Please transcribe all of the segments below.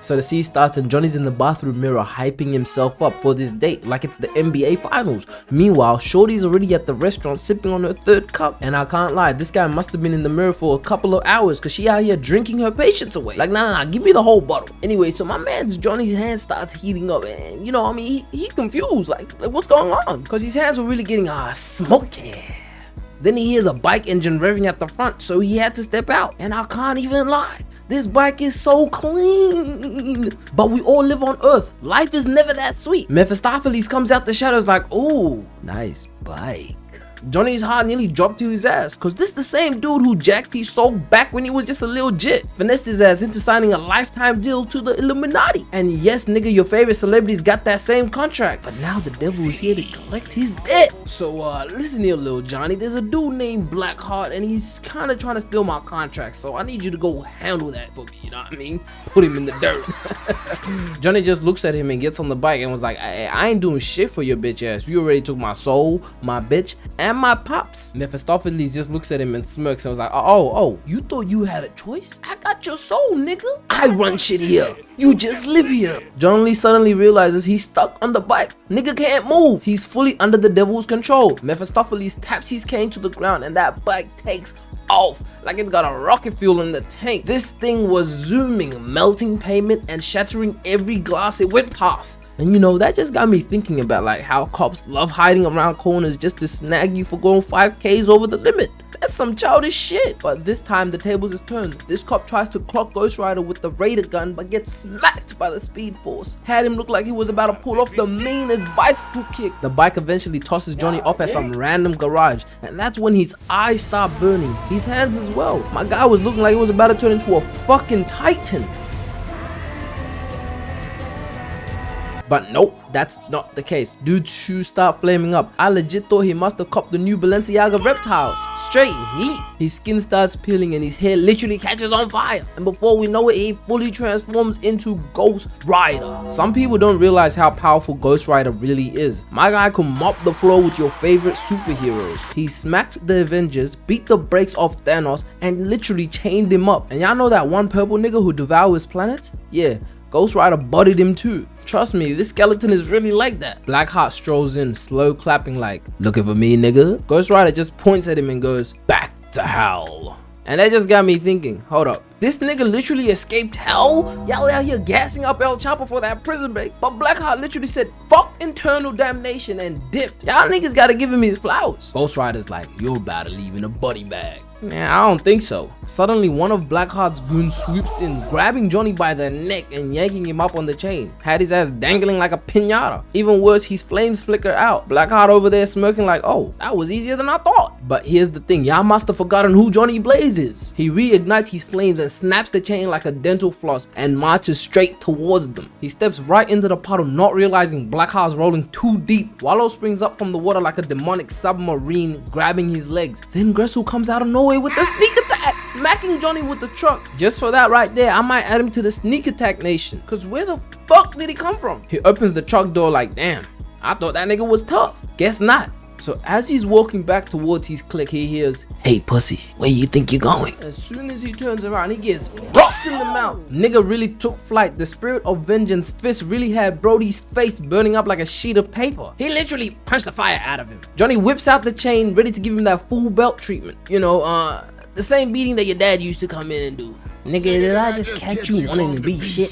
So the scene starts and Johnny's in the bathroom mirror hyping himself up for this date like it's the NBA finals. Meanwhile, Shorty's already at the restaurant sipping on her third cup. And I can't lie, this guy must have been in the mirror for a couple of hours cause she out here drinking her patience away. Like nah, give me the whole bottle. Anyway, so my man's Johnny's hand starts heating up and you know, I mean, he's confused like what's going on? Cause his hands were really getting smoky. Then he hears a bike engine revving at the front, so he had to step out. And I can't even lie, this bike is so clean. But we all live on Earth. Life is never that sweet. Mephistopheles comes out the shadows like, ooh, nice bike. Johnny's heart nearly dropped to his ass, cause this the same dude who jacked his soul back when he was just a little jit. Finessed his ass into signing a lifetime deal to the Illuminati. And yes nigga, your favorite celebrities got that same contract, but now the devil is here to collect his debt. So listen here little Johnny, there's a dude named Blackheart and he's kinda trying to steal my contract, so I need you to go handle that for me, you know what I mean? Put him in the dirt. Johnny just looks at him and gets on the bike and was like, I ain't doing shit for your bitch ass. You already took my soul, my bitch, and my pops. Mephistopheles just looks at him and smirks and was like, oh, you thought you had a choice? I got your soul, nigga. I run shit here. You just live here. Johnny suddenly realizes he's stuck on the bike. Nigga can't move. He's fully under the devil's control. Mephistopheles taps his cane to the ground and that bike takes off like it's got a rocket fuel in the tank. This thing was zooming, melting pavement and shattering every glass it went past. And you know, that just got me thinking about like how cops love hiding around corners just to snag you for going 5Ks over the limit. That's some childish shit. But this time the tables is turned. This cop tries to clock Ghost Rider with the Raider gun but gets smacked by the Speed Force. Had him look like he was about to pull off the meanest bicycle kick. The bike eventually tosses Johnny off at some random garage, and that's when his eyes start burning. His hands as well. My guy was looking like he was about to turn into a fucking titan. But nope, that's not the case. Dude's shoes start flaming up. I legit thought he must have copped the new Balenciaga reptiles. Straight heat. His skin starts peeling and his hair literally catches on fire. And before we know it, he fully transforms into Ghost Rider. Some people don't realize how powerful Ghost Rider really is. My guy can mop the floor with your favorite superheroes. He smacked the Avengers, beat the brakes off Thanos, and literally chained him up. And y'all know that one purple nigga who devours planets? Yeah, Ghost Rider bodied him too. Trust me, this skeleton is really like that. Blackheart strolls in, slow clapping like, looking for me nigga? Ghost Rider just points at him and goes, back to hell. And that just got me thinking, hold up. This nigga literally escaped hell? Y'all out here gassing up El Chapo for that prison break. But Blackheart literally said, fuck internal damnation and dipped. Y'all niggas gotta give him his flowers. Ghost Rider's like, you're about to leave in a body bag. Man, I don't think so. Suddenly, one of Blackheart's goons swoops in, grabbing Johnny by the neck and yanking him up on the chain. Had his ass dangling like a piñata. Even worse, his flames flicker out. Blackheart over there smirking like, oh, that was easier than I thought. But here's the thing, y'all must have forgotten who Johnny Blaze is. He reignites his flames and snaps the chain like a dental floss and marches straight towards them. He steps right into the puddle, not realizing Blackheart's rolling too deep. Wallow springs up from the water like a demonic submarine, grabbing his legs. Then Gressel comes out of nowhere with the sneak attack, smacking Johnny with the truck. Just for that right there, I might add him to the sneak attack nation. Cause where the fuck did he come from? He opens the truck door like, damn, I thought that nigga was tough. Guess not. So as he's walking back towards his clique, he hears, hey pussy, where you think you're going? As soon as he turns around, he gets rocked in the mouth. Nigga really took flight. The spirit of vengeance fist really had Brody's face burning up like a sheet of paper. He literally punched the fire out of him. Johnny whips out the chain, ready to give him that full belt treatment. You know, the same beating that your dad used to come in and do. Nigga, did I just catch you wanting to be shit?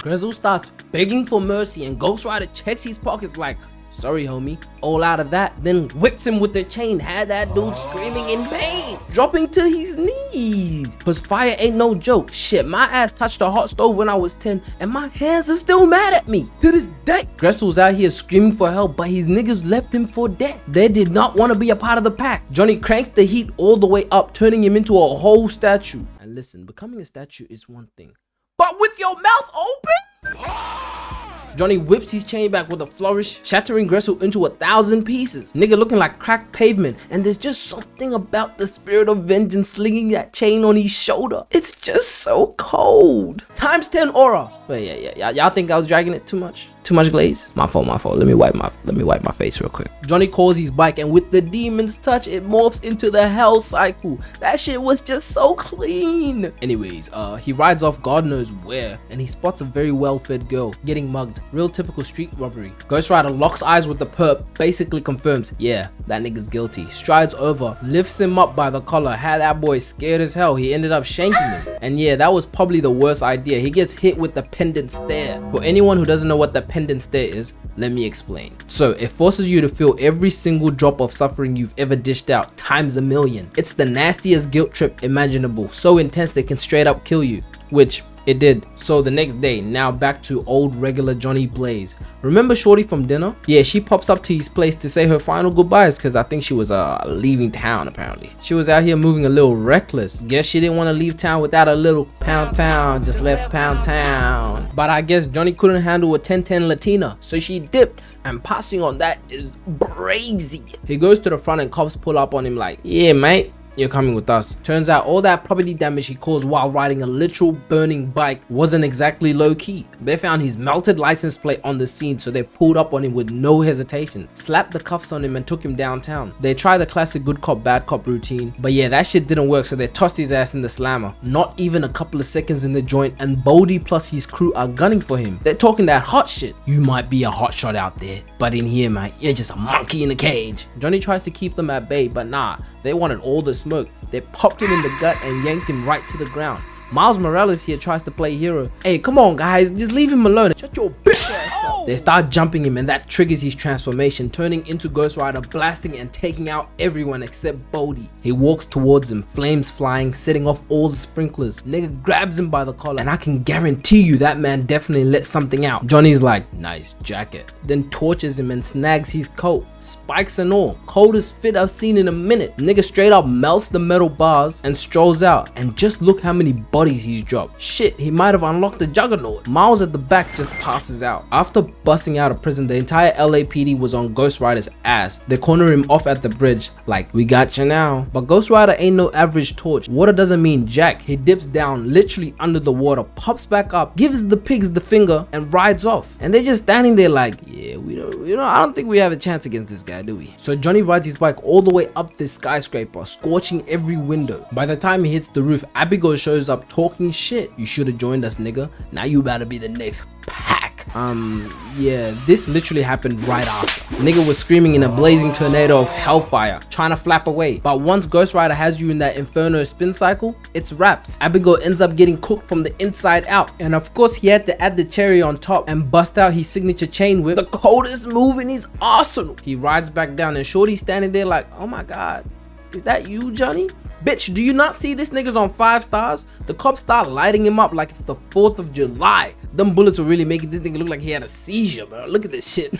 Gressel starts begging for mercy and Ghost Rider checks his pockets like, sorry homie. All out of that, then whips him with the chain, had that dude screaming in pain, dropping to his knees. Cause fire ain't no joke. Shit, my ass touched a hot stove when I was 10 and my hands are still mad at me to this day. Gressel's out here screaming for help, but his niggas left him for dead. They did not want to be a part of the pack. Johnny cranks the heat all the way up, turning him into a whole statue. And listen, becoming a statue is one thing, but with your mouth open? Johnny whips his chain back with a flourish, shattering Gressel into 1,000 pieces. Nigga looking like cracked pavement, and there's just something about the spirit of vengeance slinging that chain on his shoulder. It's just so cold. Times 10 aura. But yeah, y'all think I was dragging it too much? Too much glaze? My fault. Let me wipe my face real quick. Johnny calls his bike, and with the demon's touch, it morphs into the hell cycle. That shit was just so clean. Anyways, he rides off God knows where, and he spots a very well-fed girl getting mugged. Real typical street robbery. Ghost Rider locks eyes with the perp, basically confirms, yeah, that nigga's guilty. Strides over, lifts him up by the collar, had that boy scared as hell. He ended up shanking him. And yeah, that was probably the worst idea. He gets hit with the pendant stare. For anyone who doesn't know what the pendant stare is, let me explain. So it forces you to feel every single drop of suffering you've ever dished out times a million. It's the nastiest guilt trip imaginable, so intense it can straight up kill you, which it did. So the next day, now back to old regular Johnny Blaze. Remember Shorty from dinner? Yeah, she pops up to his place to say her final goodbyes because I think she was leaving town apparently. She was out here moving a little reckless. Guess she didn't want to leave town without a little pound town, just left pound town. But I guess Johnny couldn't handle a 10-10 Latina, so she dipped, and passing on that is brazy. He goes to the front and cops pull up on him like, yeah mate, you're coming with us. Turns out all that property damage he caused while riding a literal burning bike wasn't exactly low-key. They found his melted license plate on the scene, so they pulled up on him with no hesitation, slapped the cuffs on him and took him downtown. They tried the classic good cop bad cop routine, but yeah, that shit didn't work, so they tossed his ass in the slammer. Not even a couple of seconds in the joint, and Bodie plus his crew are gunning for him. They're talking that hot shit. You might be a hot shot out there, but in here, mate, you're just a monkey in a cage. Johnny tries to keep them at bay, but nah, they wanted all the smoke. They popped him in the gut and yanked him right to the ground. Miles Morales here tries to play hero. Hey, come on guys, just leave him alone. Shut your bitch ass up. They start jumping him, and that triggers his transformation, turning into Ghost Rider, blasting and taking out everyone except Bodie. He walks towards him, flames flying, setting off all the sprinklers. Nigga grabs him by the collar, and I can guarantee you that man definitely let something out. Johnny's like, nice jacket. Then torches him and snags his coat. Spikes and all. Coldest fit I've seen in a minute. Nigga straight up melts the metal bars and strolls out. And just look how many bodies he's dropped. Shit, he might have unlocked the juggernaut. Miles at the back just passes out. After busting out of prison, the entire LAPD was on Ghost Rider's ass. They corner him off at the bridge like, we got you now. But Ghost Rider ain't no average torch. Water doesn't mean jack. He dips down literally under the water, pops back up, gives the pigs the finger and rides off. And they're just standing there like, yeah, I don't think we have a chance against this guy, do we? So Johnny rides his bike all the way up this skyscraper, scorching every window. By the time he hits the roof, Abigail shows up talking shit. You should have joined us, nigga. Now you about to be the next pack. Yeah, this literally happened right after. Nigga was screaming in a blazing tornado of hellfire, trying to flap away. But once Ghost Rider has you in that inferno spin cycle, it's wraps. Abigail ends up getting cooked from the inside out. And of course, he had to add the cherry on top and bust out his signature chain whip, the coldest move in his arsenal. He rides back down, and Shorty's standing there like, oh my god, is that you, Johnny? Bitch, do you not see this nigga's on 5 stars? The cops start lighting him up like it's the 4th of July. Them bullets were really making this nigga look like he had a seizure, bro. Look at this shit.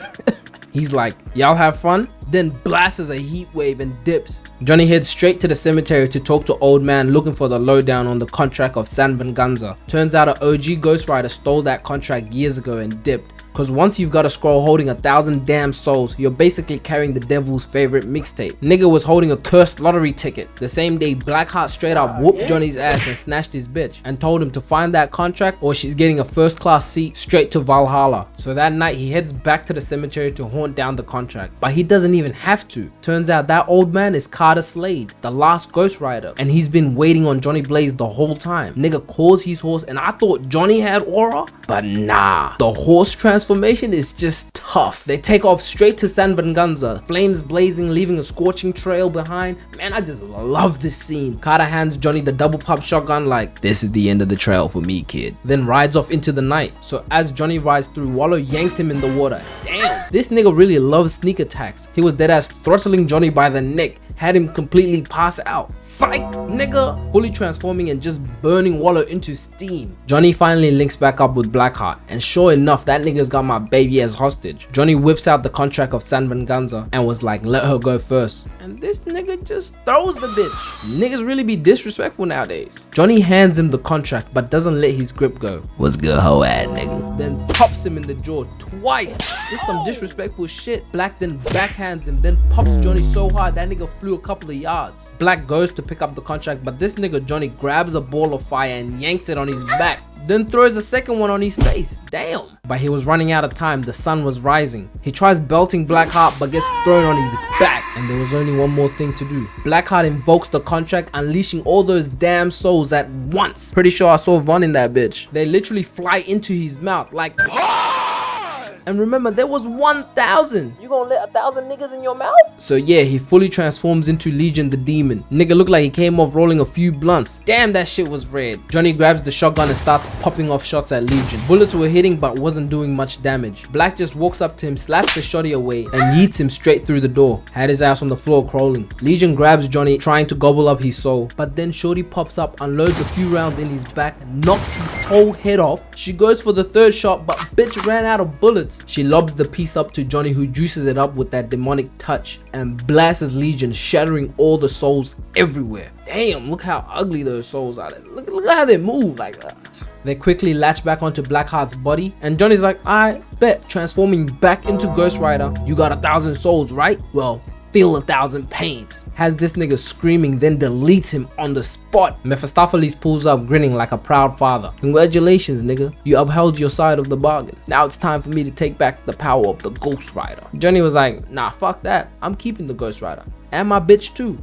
He's like, y'all have fun? Then blasts a heat wave and dips. Johnny heads straight to the cemetery to talk to old man looking for the lowdown on the contract of San Venganza. Turns out an OG Ghost Rider stole that contract years ago and dipped. Cause once you've got a scroll holding 1,000 damn souls, you're basically carrying the devil's favorite mixtape. Nigga was holding a cursed lottery ticket. The same day, Blackheart straight up whooped Johnny's ass and snatched his bitch and told him to find that contract or she's getting a first class seat straight to Valhalla. So that night he heads back to the cemetery to hunt down the contract, but he doesn't even have to. Turns out that old man is Carter Slade, the last Ghost Rider, and he's been waiting on Johnny Blaze the whole time. Nigga calls his horse, and I thought Johnny had aura, but nah. The horse transformation is just tough. They take off straight to San Venganza, flames blazing, leaving a scorching trail behind. Man, I just love this scene. Carter hands Johnny the double pop shotgun like, this is the end of the trail for me, kid. Then rides off into the night. So as Johnny rides through, Wallow yanks him in the water. Damn, this nigga really loves sneak attacks. He was deadass throttling Johnny by the neck, had him completely pass out. Psych, nigga! Fully transforming and just burning Wallow into steam. Johnny finally links back up with Blackheart, and sure enough, that nigga's got my baby as hostage. Johnny whips out the contract of San Venganza and was like, let her go first. And this nigga just throws the bitch. Niggas really be disrespectful nowadays. Johnny hands him the contract but doesn't let his grip go. What's good, hoe ass nigga? Then pops him in the jaw twice. This some disrespectful shit. Black then backhands him, then pops Johnny so hard that nigga flew a couple of yards. Black goes to pick up the contract, but this nigga Johnny grabs a ball of fire and yanks it on his back. then throws a second one on his face. Damn. But he was running out of time. The sun was rising. He tries belting Blackheart but gets thrown on his back, and there was only one more thing to do. Blackheart invokes the contract, unleashing all those damn souls at once. Pretty sure I saw Von in that bitch. They literally fly into his mouth like and remember, there was 1,000. You gonna let 1,000 niggas in your mouth? So yeah, he fully transforms into Legion the Demon. Nigga looked like he came off rolling a few blunts. Damn, that shit was red. Johnny grabs the shotgun and starts popping off shots at Legion. Bullets were hitting but wasn't doing much damage. Black just walks up to him, slaps the shotty away, and yeets him straight through the door. Had his ass on the floor crawling. Legion grabs Johnny, trying to gobble up his soul. But then Shorty pops up, unloads a few rounds in his back, knocks his whole head off. She goes for the third shot, but bitch ran out of bullets. She lobs the piece up to Johnny, who juices it up with that demonic touch and blasts Legion, shattering all the souls everywhere. Damn, look how ugly those souls are. Look how they move like that. They quickly latch back onto Blackheart's body, and Johnny's like, I bet, transforming back into Ghost Rider. You got 1,000 souls, right? Well, feel 1,000 pains. Has this nigga screaming, then deletes him on the spot. Mephistopheles pulls up grinning like a proud father. Congratulations, nigga. You upheld your side of the bargain. Now it's time for me to take back the power of the Ghost Rider. Johnny was like, nah, fuck that. I'm keeping the Ghost Rider. And my bitch too.